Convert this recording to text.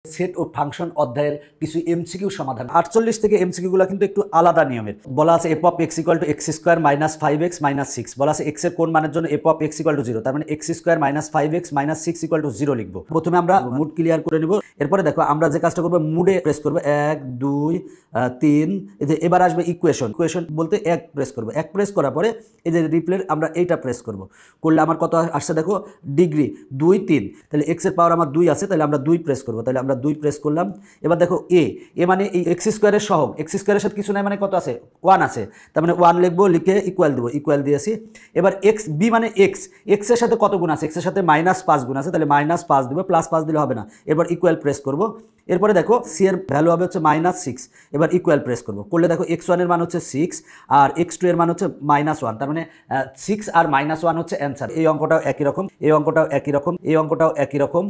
Set ও function অধ্যায়ের কিছু MCQ সমাধান 48 থেকে এমসিকিউগুলো কিন্তু একটু আলাদা নিয়মের। বলা আছে F of x equal to x square minus 5x minus 6। বলা আছে এক্স এর কোন মানের জন্য F of x equal to 0, তার মানে x square minus 5x minus 6 equal to 0 লিখবো। প্রথমে আমরা মুড ক্লিয়ার করে নেব। এরপরে দেখো আমরা যে কাজটা করবো, মুডে প্রেস করবো 1 2 3, এই যে এবার আসবে ইকুয়েশন বলতে 1 প্রেস করবো। 1 প্রেস করার পরে এই যে রিপ্লের আমরা এইটা প্রেস করবো, করলে আমার কত আসছে দেখো, ডিগ্রি 2 3। তাহলে এক্স এর পাওয়ার আমার 2 আছে, তাহলে আমরা 2 প্রেস করবো। তাহলে আমরা 2 প্রেস করলাম। এবার দেখো এ মানে এই এক্স স্কোয়ারের সহগ, এক্স স্কোয়ারের সাথে কিছু নাই মানে কত আছে, 1 আছে, তার মানে 1 লিখবো, লিখে ইকুয়াল দেবো, ইকুয়াল দিয়েছি। এবার এক্স বি মানে এক্স এর সাথে কত গুণ আছে, এক্স এর সাথে -5 গুণ আছে, তাহলে -5 দেবো, +5 দিলে হবে না। এবার ইকুয়াল প্রেস করবো। এরপরে দেখো সি এর ভ্যালু হবে হচ্ছে -6, এবার ইকুয়াল প্রেস করবো। করলে দেখো x1 এর মান হচ্ছে 6 আর x2 এর মান হচ্ছে -1, তার মানে 6 আর -1 হচ্ছে অ্যান্সার। এই অঙ্কটাও একই রকম, এই অঙ্কটাও একই রকম, এই অঙ্কটাও একই রকম।